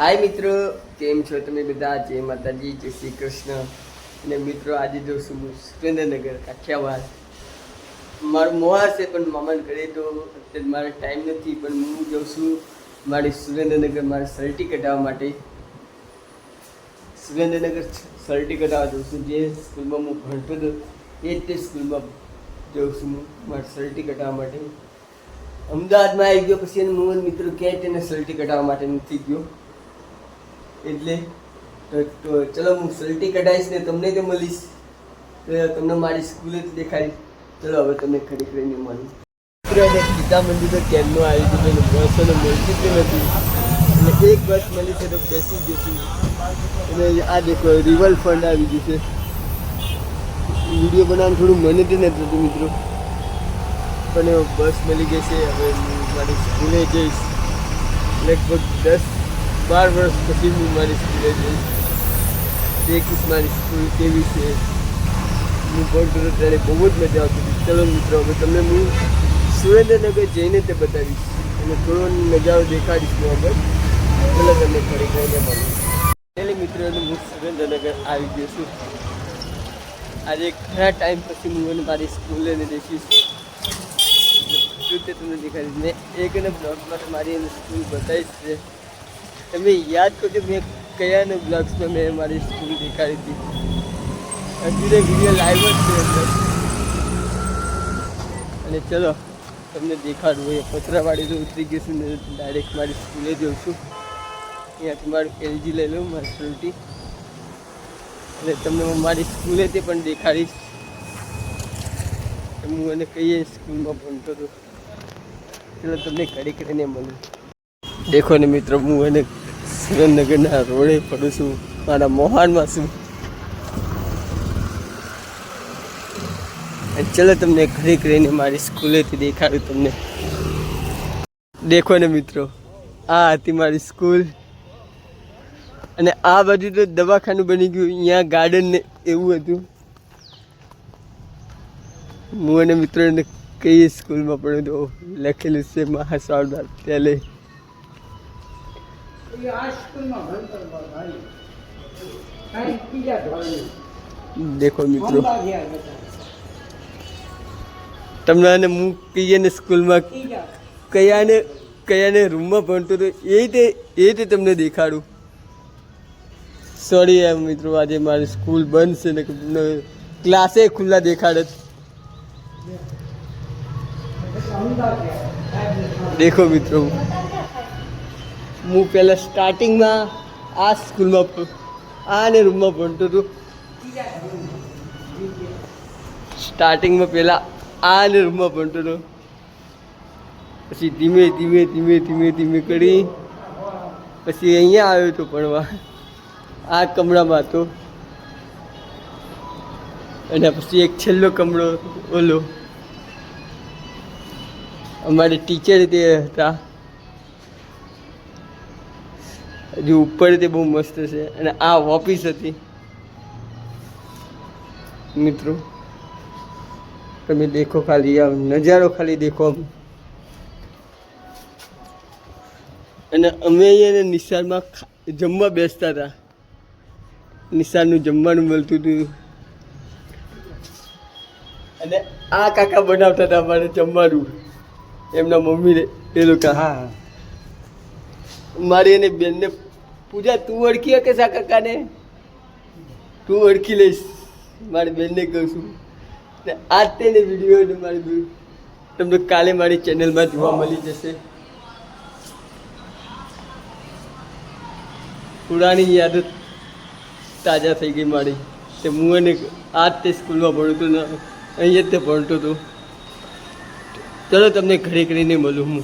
હાય મિત્રો, કેમ છો તમે બધા? જય માતાજી, જય શ્રી કૃષ્ણ. અને મિત્રો આજે જોઉં છું હું સુરેન્દ્રનગર કાઠિયાવાડ. મારું મોહા છે પણ મામાને ઘરે તો અત્યારે મારે ટાઈમ નથી, પણ હું જાઉં છું મારી સુરેન્દ્રનગર મારે સર્ટી કઢાવવા માટે. સુરેન્દ્રનગર સર્ટી કઢાવવા જાઉં છું. જે સ્કૂલમાં હું ભણતો હતો એ જ તે સ્કૂલમાં જાઉં છું હું મારે સર્ટી કઢાવવા માટે. અમદાવાદમાં આવી ગયો પછી એને હું મિત્રો ક્યાંય તેને સર્ટી કઢાવવા માટે નથી ગયો. એટલે તો ચલો હું સર્ટી કઢાવીશ ને તમને તો મળીશ, તો તમને મારી સ્કૂલે જ દેખાડીશ. ચલો હવે તમને ખરી કરીને મળું. ગીતા મંદિર તો કેમનો આવી ગયું, બસોને મળતી જ નથી. એટલે એક બસ મળી છે તો બેસી જઈશું. અને આ દેખો રિવર ફંડ આવી ગયું છે. વિડીયો બનાવવાનું થોડું મને જ નથી થતું મિત્રો, પણ બસ મળી ગઈ છે. હવે હું મારી સ્કૂલે જઈશ. લગભગ 10-12 વર્ષ પછી હું મારી સ્કૂલે જઈશ. દેખીશ મારી સ્કૂલ કેવી છે. હું ભણતો હતો ત્યારે બહુ જ મજા આવતી હતી. ચલો મિત્રો હવે તમને હું સુરેન્દ્રનગર જઈને તે બતાવીશ અને થોડો નજારો દેખાડીશ હું આગળ. ચલો તમને ફરી કહીને મળું. એટલે મિત્રો હું સુરેન્દ્રનગર આવી ગયો છું. આજે ઘણા ટાઈમ પછી હું મને મારી સ્કૂલે દેખીશ. તે તમને દેખાડીશ ને એક અને બ્લોગમાં મારી એને સ્કૂલ બતાવીશ છે. તમે યાદ કરજો મેં કયા બ્લોગ્સમાં મેં મારી સ્કૂલ દેખાડી હતી. હજુ વિડીયો લાઈવ જ છે અંદર. અને ચલો તમને દેખાડવું. એ પથરાવાડી તો ઉતરી ગયું છું ને ડાયરેક્ટ મારી સ્કૂલે જઉં છું. અહીંયાથી મારું એલજી લઈ લઉં મારી સર્ટી, એટલે તમને હું મારી સ્કૂલે તે પણ દેખાડીશ. હું એને કહીએ સ્કૂલમાં ભણતો હતો. ચલો તમને ઘડી કરીને મળું. દેખો ને મિત્રો, હું એને સુરેન્દ્રનગરના રોડે ફરું છું, મારા મોહાનમાં છું. ચલો તમને ઘડી કરીને મારી સ્કૂલેથી દેખાડું તમને. દેખો ને મિત્રો, આ હતી મારી સ્કૂલ. અને આ બાજુ તો દવાખાનું બની ગયું. અહીંયા ગાર્ડન ને એવું હતું. હું અને મિત્રોને કઈ સ્કૂલમાં પડ્યું તો લખેલું છે મહાસ્વાડ વિદ્યાલય. દેખો મિત્રો, તમને હું કહીએ ને સ્કૂલમાં કયાને રૂમમાં ભણતો હતો એ તે તમને દેખાડું. સોરી યાર મિત્રો, આજે મારી સ્કૂલ બંધ છે ને ક્લાસે ખુલ્લા દેખાડે. દેખો મિત્રો, હું પહેલાં સ્ટાર્ટિંગમાં આ સ્કૂલમાં આને રૂમમાં ભણતો હતો. સ્ટાર્ટિંગમાં પહેલાં આને રૂમમાં ભણતો હતો. પછી ધીમે ધીમે કરી પછી અહીંયા આવ્યો હતો ભણવા. આ કમરામાં હતો. અને પછી એક છેલ્લો કમરો ઓલો અમારે ટીચર તે હતા. હજુ ઉપર તે બહુ મસ્ત છે. અને આ ઓફિસ હતી મિત્રો. તમે દેખો ખાલી આ નજારો, ખાલી દેખો. અને અમે અહીંયા નિશાળમાં જમવા બેસતા હતા. નિશાળનું જમવાનું મળતું હતું. અને આ કાકા બનાવતા હતા અમારે જમવાનું. એમના મમ્મીને એ લોકો. હા, મારી એને બેનને પૂજા તું ઓળખી શકે છે આ કાકાને? તું ઓળખી લઈશ. મારી બેનને કહું છું. આજ તેને વિડીયો મારી તમને કાલે મારી ચેનલમાં જોવા મળી જશે. પુરાણી યાદો તાજા થઈ ગઈ મારી. તે હું એને આજ તે સ્કૂલમાં ભણતો ને અહીંયા જ તે ભણતો હતો. ચલો તમને ઘડી કરીને મળું હું.